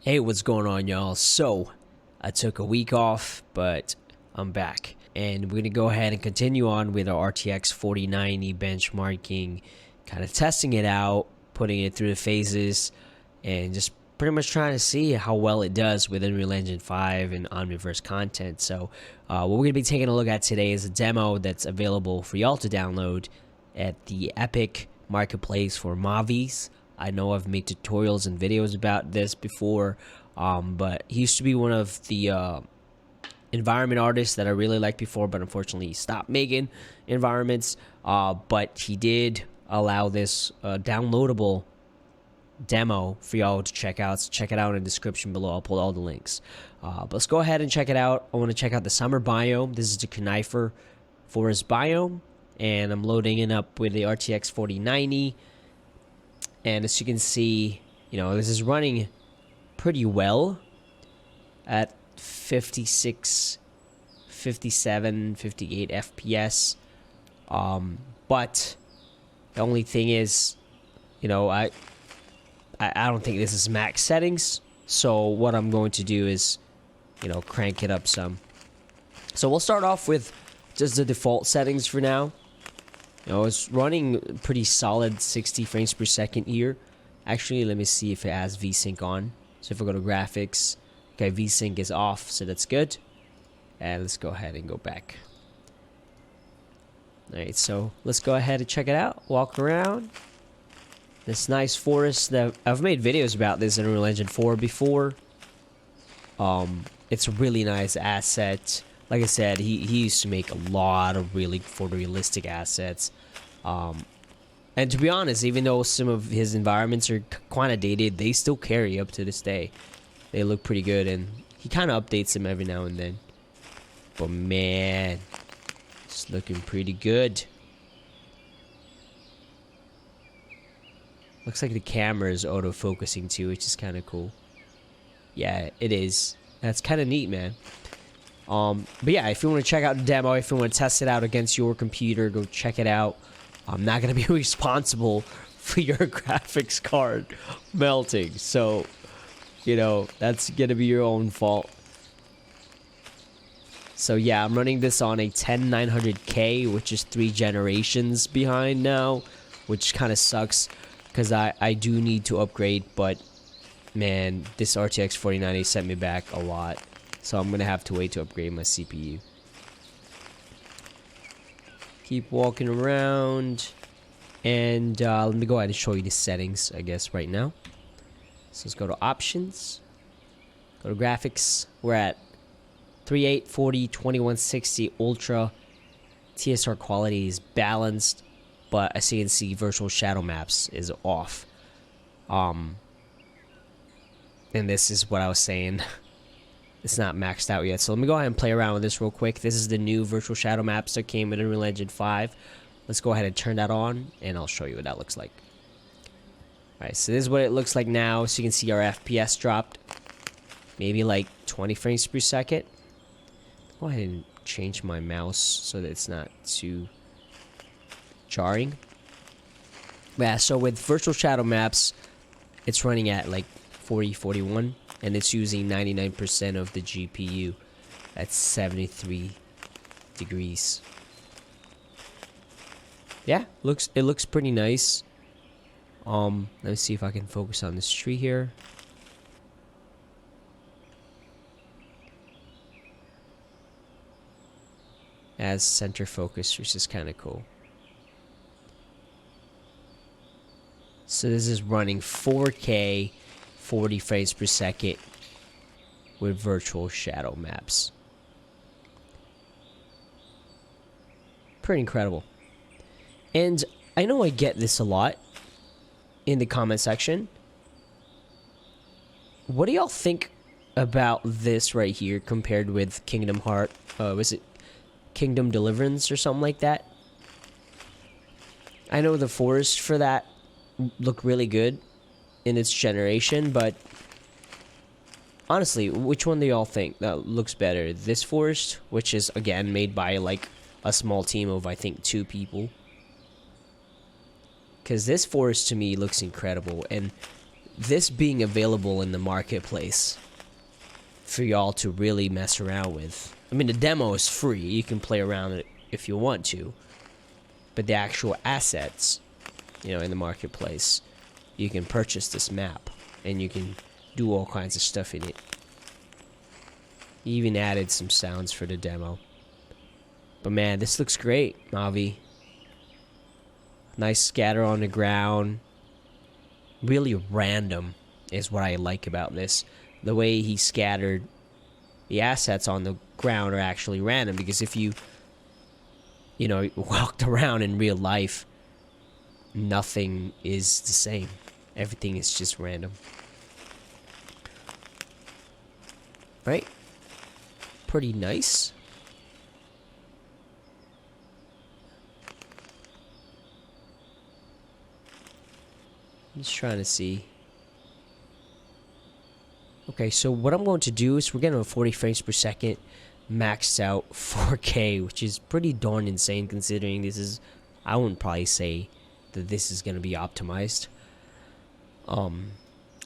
Hey, what's going on, y'all? So, I took a week off, but I'm back. And we're going to go ahead and continue on with our RTX 4090 benchmarking, kind of testing it out, putting it through the phases, and just pretty much trying to see how well it does with Unreal Engine 5 and Omniverse content. So, what we're going to be taking a look at today is a demo that's available for y'all to download at the Epic Marketplace for MAWIs. I know I've made tutorials and videos about this before, but he used to be one of the environment artists that I really liked before, but unfortunately he stopped making environments. But he did allow this downloadable demo for y'all to check out. So check it out in the description below. I'll put all the links. But let's go ahead and check it out. I want to check out the summer biome. This is the conifer forest biome, and I'm loading it up with the RTX 4090. And as you can see, this is running pretty well at 56, 57, 58 FPS. But the only thing is, I don't think this is max settings. So what I'm going to do is, crank it up some. So we'll start off with just the default settings for now. It's running pretty solid 60 frames per second here. Actually, let me see if it has VSync on. So if I go to graphics, okay, VSync is off, so that's good. And let's go ahead and go back. Alright, so let's go ahead and check it out. Walk around this nice forest that I've made videos about this in Unreal Engine 4 before. It's a really nice asset. Like I said, he used to make a lot of really photorealistic assets. And to be honest, even though some of his environments are kind of dated, they still carry up to this day. They look pretty good, and he kind of updates them every now and then. But man, it's looking pretty good. Looks like the camera is auto-focusing too, which is kind of cool. Yeah, it is. That's kind of neat, man. But yeah, if you want to check out the demo, if you want to test it out against your computer, go check it out. I'm not going to be responsible for your graphics card melting. So, that's going to be your own fault. So yeah, I'm running this on a 10900K, which is 3 generations behind now, which kind of sucks because I do need to upgrade, but man, this RTX 4090 set me back a lot. So I'm going to have to wait to upgrade my CPU. Keep walking around. And let me go ahead and show you the settings, I guess, right now. So let's go to options. Go to graphics. We're at 3840, 2160 Ultra. TSR quality is balanced. But as you can see, virtual shadow maps is off. And this is what I was saying. It's not maxed out yet, so let me go ahead and play around with this real quick. This is the new virtual shadow maps that came with Unreal Engine 5. Let's go ahead and turn that on, and I'll show you what that looks like. Alright, so this is what it looks like now. So you can see our FPS dropped maybe like 20 frames per second. Go ahead and change my mouse so that it's not too jarring. Yeah, so with virtual shadow maps, it's running at like 40, 41. And it's using 99% of the GPU at 73 degrees. Yeah, it looks pretty nice. Let me see if I can focus on this tree here. As center focus, which is kind of cool. So this is running 4K. 40 frames per second with virtual shadow maps. Pretty incredible. And I know I get this a lot in the comment section. What do y'all think about this right here compared with Kingdom Heart? Was it Kingdom Deliverance or something like that? I know the forest for that looked really good in its generation, but honestly, which one do y'all think that looks better? This forest, which is again made by like a small team of I think 2 people, because this forest to me looks incredible, and this being available in the marketplace for y'all to really mess around with. I mean, the demo is free. You can play around it if you want to. But the actual assets, you know, in the marketplace, you can purchase this map and you can do all kinds of stuff in it. He even added some sounds for the demo. But man, this looks great, MAWI. Nice scatter on the ground. Really random is what I like about this. The way he scattered the assets on the ground are actually random, because if you know, walked around in real life, nothing is the same. Everything is just random. Right? Pretty nice. I'm just trying to see. Okay, so what I'm going to do is we're getting a 40 frames per second maxed out 4K, which is pretty darn insane considering this is, I wouldn't probably say that this is going to be optimized.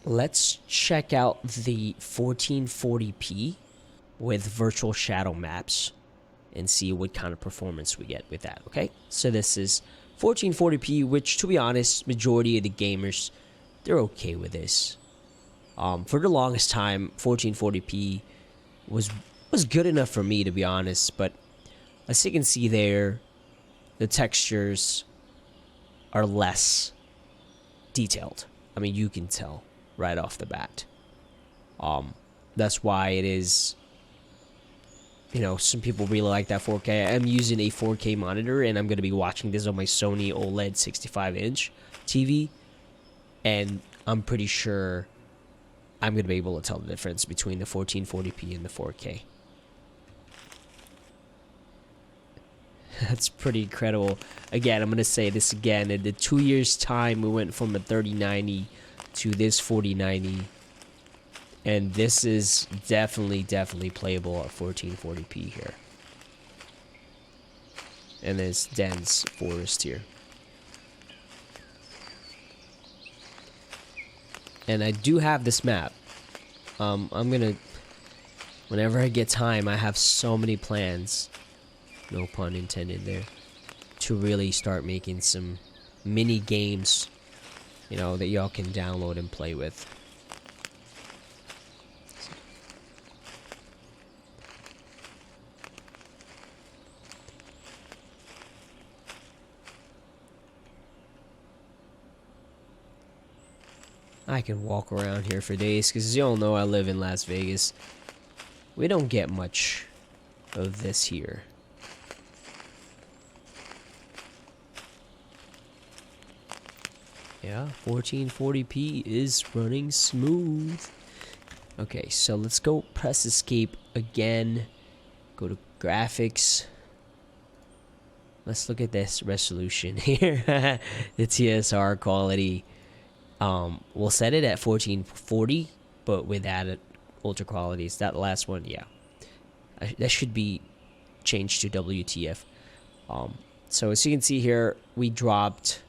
Let's check out the 1440p with virtual shadow maps and see what kind of performance we get with that, okay? So this is 1440p, which, to be honest, majority of the gamers, they're okay with this. For the longest time, 1440p was good enough for me, to be honest, but as you can see there, the textures are less detailed. I mean, you can tell right off the bat. That's why it is, you know, some people really like that 4K. I'm using a 4K monitor, and I'm going to be watching this on my Sony OLED 65-inch TV, and I'm pretty sure I'm going to be able to tell the difference between the 1440p and the 4K. That's pretty incredible. Again, I'm going to say this again. In the 2 years' time, we went from a 3090 to this 4090. And this is definitely playable at 1440p here. And there's dense forest here. And I do have this map. I'm gonna, whenever I get time, I have so many plans, no pun intended there, to really start making some mini games, you know, that y'all can download and play with. I can walk around here for days, because as you all know, I live in Las Vegas. We don't get much of this here. Yeah, 1440p is running smooth. Okay, so let's go press escape again. Go to graphics. Let's look at this resolution here. The TSR quality. We'll set it at 1440, but with added ultra qualities. That last one, yeah, that should be changed to WTF. So as you can see here, we dropped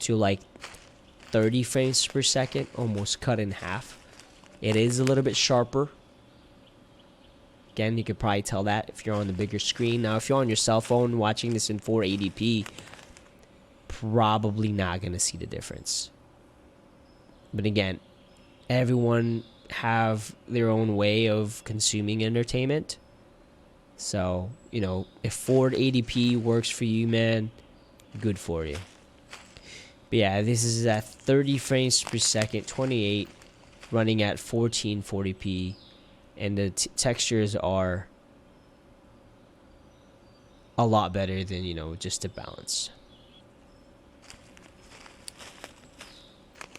to like 30 frames per second, almost cut in half. It is a little bit sharper. Again, you could probably tell that if you're on the bigger screen. Now, if you're on your cell phone watching this in 480p, probably not gonna see the difference. But again, everyone have their own way of consuming entertainment. So, you know, if 480p works for you, man, good for you. But yeah, this is at 30 frames per second, 28, running at 1440p. And the textures are a lot better than, you know, just a balance.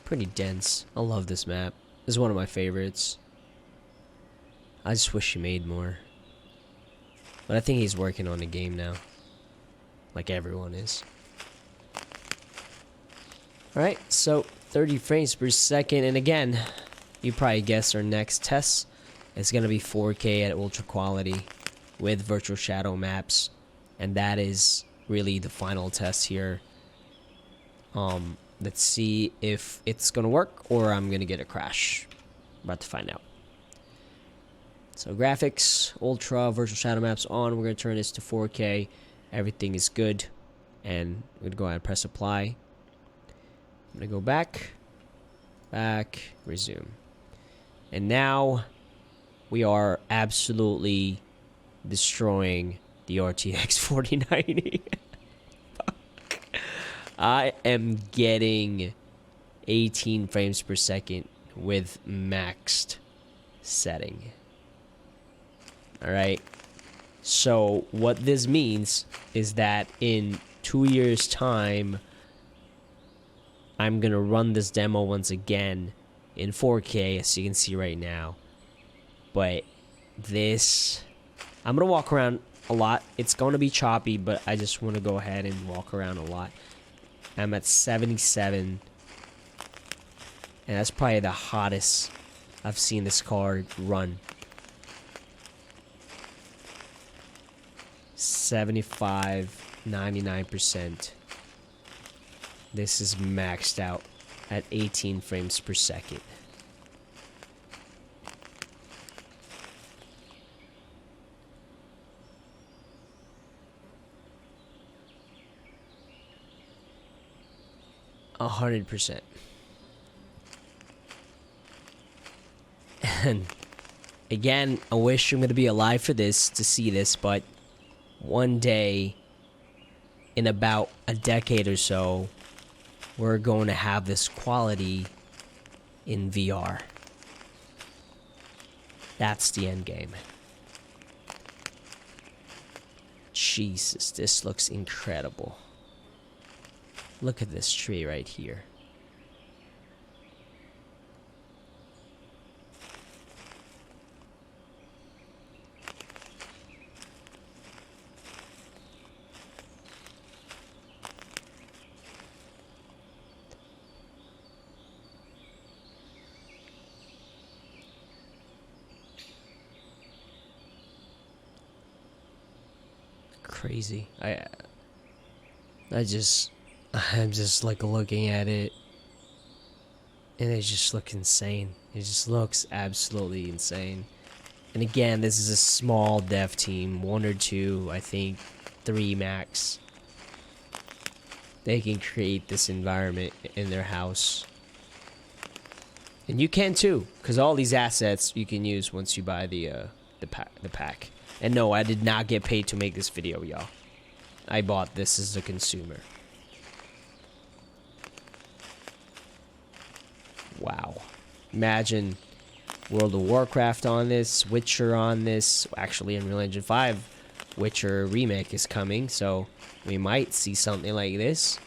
Pretty dense. I love this map. This is one of my favorites. I just wish he made more. But I think he's working on the game now. Like everyone is. Alright, so 30 frames per second. And again, you probably guessed our next test is going to be 4K at ultra quality with virtual shadow maps. And that is really the final test here. Let's see if it's gonna work or I'm gonna get a crash. About to find out. So graphics, ultra, virtual shadow maps on. We're gonna turn this to 4K. Everything is good. And we're gonna go ahead and press apply. I'm gonna go back, resume. And now we are absolutely destroying the RTX 4090. I am getting 18 frames per second with maxed setting. Alright, so what this means is that in 2 years time, I'm gonna run this demo once again in 4K, as you can see right now. But this, I'm gonna walk around a lot. It's gonna be choppy, but I just want to go ahead and walk around a lot. I'm at 77, and that's probably the hottest I've seen this card run. 75, 99%. This is maxed out at 18 frames per second. A 100%. And again, I wish I'm gonna be alive for this to see this, but one day, in about a decade or so, we're going to have this quality in VR. That's the end game. Jesus, this looks incredible. Look at this tree right here. Crazy. I'm just like looking at it, and it just looks insane. It just looks absolutely insane. And again, this is a small dev team, 1 or 2, I think 3 max. They can create this environment in their house, and you can too, because all these assets you can use once you buy the pack. And no, I did not get paid to make this video, y'all. I bought this as a consumer. Wow. Imagine World of Warcraft on this, Witcher on this. Actually, Unreal Engine 5 Witcher remake is coming, so we might see something like this.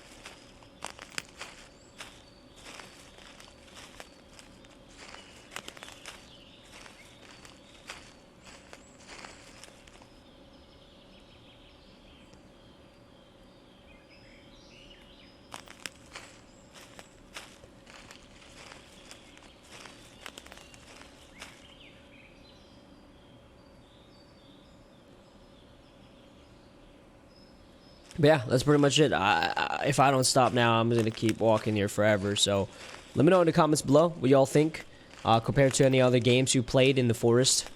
But yeah, that's pretty much it. If I don't stop now, I'm going to keep walking here forever. So let me know in the comments below what y'all think compared to any other games you played in the forest.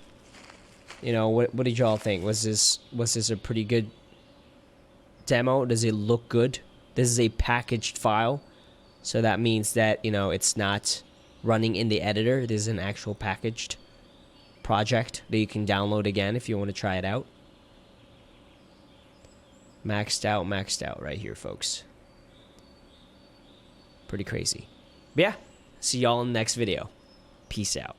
You know, what did y'all think? Was this a pretty good demo? Does it look good? This is a packaged file. So that means that, you know, it's not running in the editor. This is an actual packaged project that you can download again if you want to try it out. Maxed out right here, folks. Pretty crazy. But yeah, see y'all in the next video. Peace out.